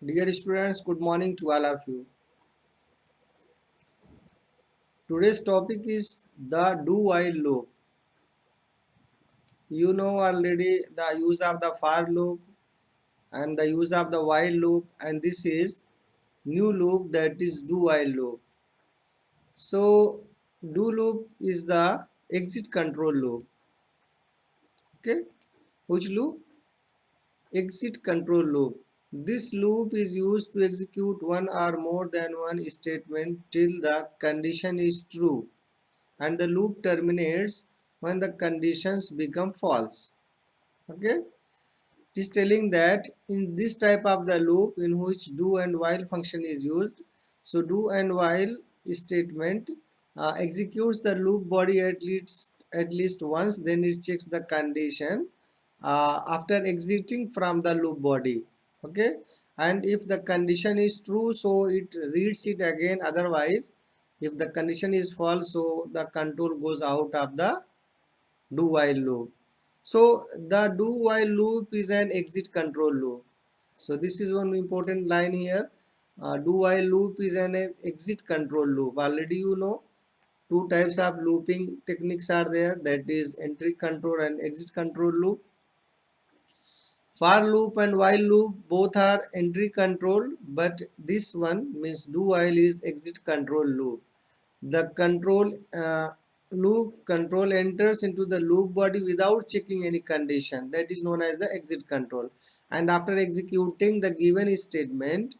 Dear students, good morning to all of you. Today's topic is the do while loop. You know already the use of the for loop and the use of the while loop, and this is new loop, that is do while loop. So do loop is the exit control loop. Okay, which loop? Exit control loop. This loop is used to execute one or more than one statement till the condition is true, and the loop terminates when the conditions become false. Okay, it is telling that in this type of the loop in which do and while function is used, so do and while statement executes the loop body at least once, then it checks the condition after exiting from the loop body. Okay, and if the condition is true, so it reads it again, otherwise if the condition is false, so the control goes out of the do while loop. So the do while loop is an exit control loop. So this is one important line here. Do while loop is an exit control loop. Already you know two types of looping techniques are there, that is entry control and exit control loop. For loop and while loop both are entry control, but this one means do while is exit control loop. The control loop control enters into the loop body without checking any condition, that is known as the exit control, and after executing the given statement,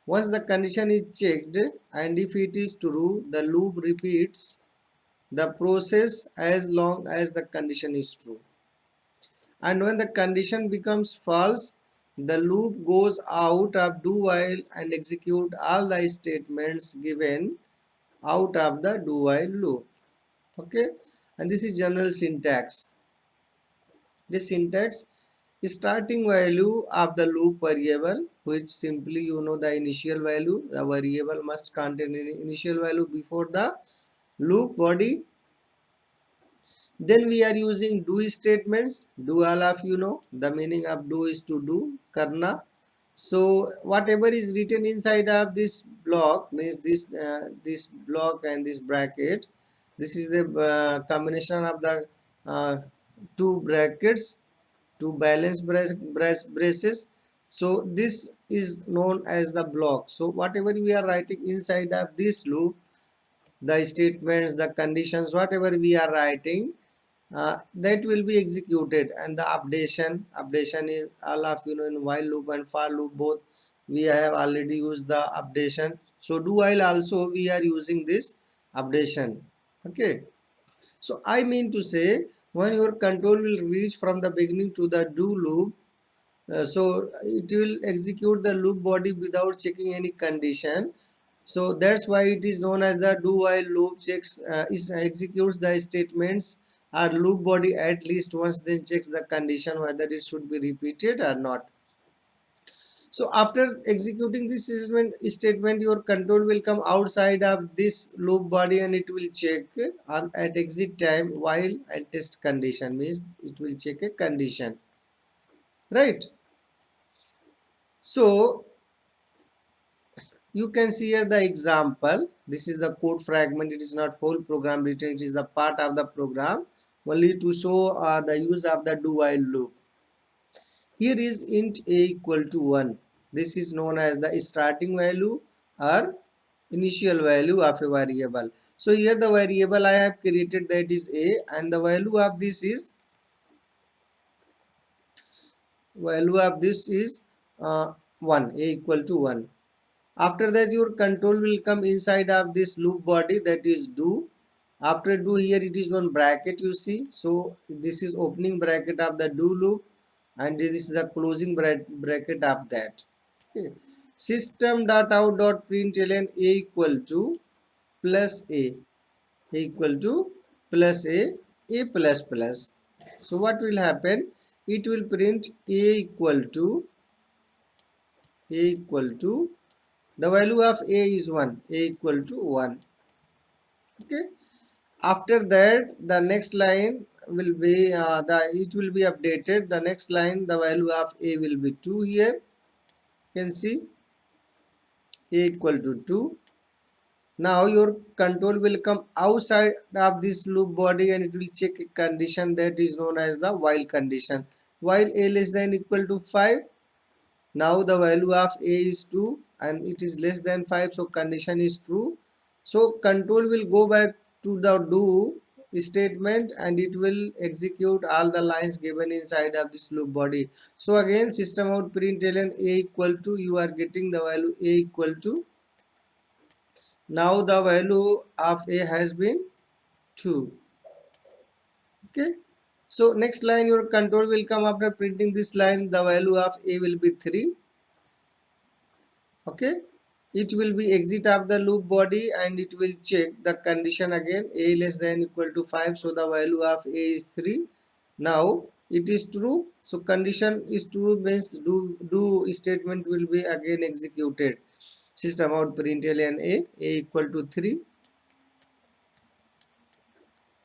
once the condition is checked and if it is true, the loop repeats the process as long as the condition is true, and when the condition becomes false, the loop goes out of do while and execute all the statements given out of the do while loop. Okay, and this is general syntax. This syntax is starting value of the loop variable, which simply you know the initial value. The variable must contain an initial value before the loop body. Then we are using do statements. Do, all of you know the meaning of do is to do, karna. So whatever is written inside of this block means this block and this bracket, this is the combination of the uh, two brackets, two balance braces. So this is known as the block. So whatever we are writing inside of this loop, the statements, the conditions, whatever we are writing, that will be executed, and the updation is all of you know in while loop and for loop both we have already used the updation. So do while also we are using this updation. Okay, so I mean to say, when your control will reach from the beginning to the do loop, so it will execute the loop body without checking any condition. So that's why it is known as the do while loop. Checks executes the statements or loop body at least once, then checks the condition whether it should be repeated or not. So after executing this statement, your control will come outside of this loop body and it will check at exit time while and test condition, means it will check a condition, right? So you can see here the example. This is the code fragment. It is not whole program written. It is a part of the program only to show the use of the do while loop. Here is int a equal to 1. This is known as the starting value or initial value of a variable. So here the variable I have created, that is a, and the value of this is 1, a equal to 1. After that your control will come inside of this loop body, that is do. After do, here it is one bracket you see, so this is opening bracket of the do loop and this is the closing bracket of that. Okay, system dot out dot println a equal to plus a equal to plus a plus plus. So what will happen, it will print a equal to the value of a is 1, a equal to 1. Okay, after that the next line will be the it will be updated. The next line, the value of a will be 2 here, you can see. a equal to 2. Now your control will come outside of this loop body and it will check a condition that is known as the while condition. While a less than equal to 5, now the value of a is 2 and it is less than 5, so condition is true. So control will go back to the do statement and it will execute all the lines given inside of this loop body. So again system out println a equal to, you are getting the value a equal to, now the value of a has been 2. Okay, so next line your control will come after printing this line, the value of a will be 3. Okay, it will be exit of the loop body and it will check the condition again, a less than equal to 5, so the value of a is 3. Now it is true, so condition is true means do statement will be again executed. System out println a equal to 3,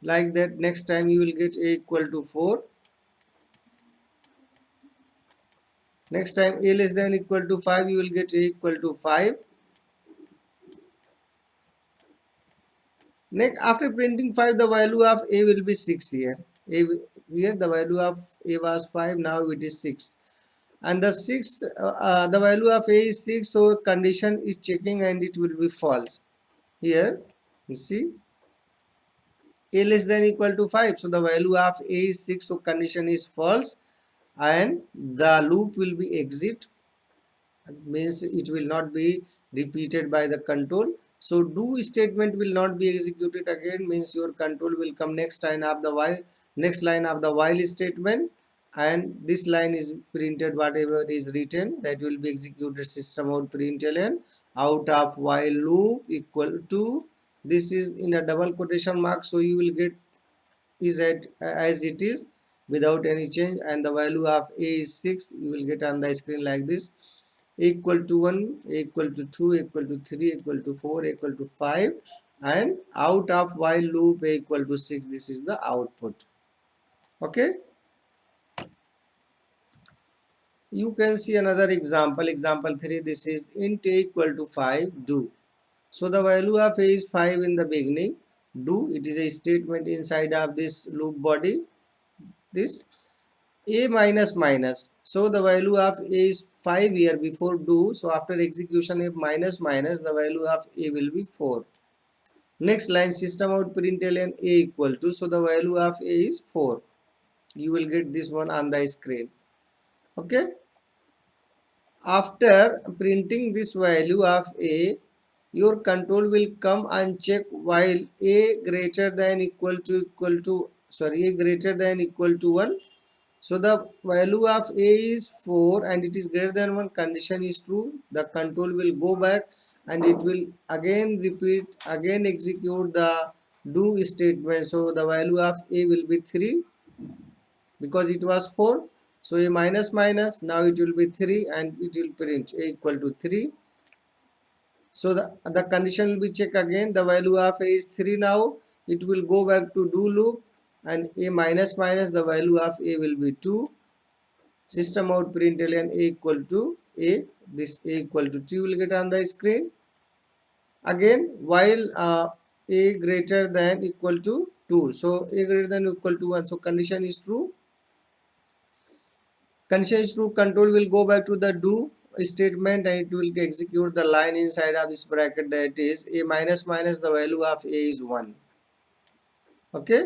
like that. Next time you will get a equal to 4. Next time a less than equal to 5, you will get a equal to 5. Next, after printing 5, the value of a will be 6 here. Here the value of a was 5, now it is 6. And the 6, the value of a is 6, so condition is checking and it will be false. Here, you see, a less than equal to 5, so the value of a is 6, so condition is false and the loop will be exit, means it will not be repeated by the control. So do statement will not be executed again, means your control will come next line of the while statement, and this line is printed, whatever is written that will be executed. System out println out of while loop equal to, this is in a double quotation mark, so you will get is at as it is without any change, and the value of a is 6, you will get on the screen like this, equal to 1, equal to 2, equal to 3, equal to 4, equal to 5, and out of while loop a equal to 6. This is the output. Okay, you can see another example, example 3. This is int a equal to 5 do. So the value of a is 5 in the beginning. Do, it is a statement inside of this loop body. This a minus minus, so the value of a is 5 here before do, so after execution a minus minus, the value of a will be 4. Next line system out println a equal to, so the value of a is 4. You will get this one on the screen. Okay, after printing this value of a, your control will come and check while a greater than equal to sorry, a greater than equal to 1. So the value of a is 4 and it is greater than 1, condition is true. The control will go back and it will again repeat, again execute the do statement. So the value of a will be 3 because it was 4. So a minus minus, now it will be 3 and it will print a equal to 3. So the condition will be checked again, the value of a is 3 now. It will go back to do loop and a minus minus, the value of a will be 2. System out println a equal to a, this a equal to 2 will get on the screen. Again while a greater than equal to 2, so a greater than equal to 1, so condition is true. Condition is true, control will go back to the do statement and it will execute the line inside of this bracket, that is a minus minus, the value of a is 1. Okay,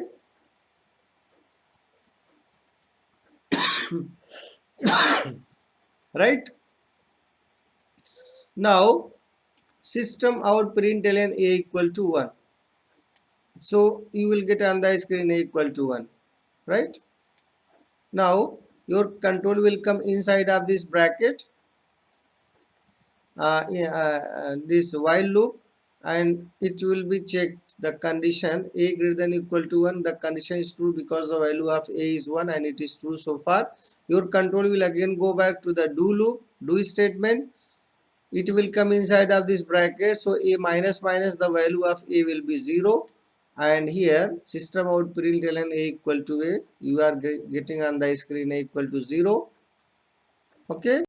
right. Now system out println a equal to 1, so you will get on the screen a equal to 1, right. Now your control will come inside of this bracket, this while loop, and it will be checked the condition a greater than equal to 1. The condition is true because the value of a is 1 and it is true so far. Your control will again go back to the do loop, do statement. It will come inside of this bracket, so a minus minus, the value of a will be 0, and here system out println a equal to a, you are getting on the screen a equal to 0. Okay.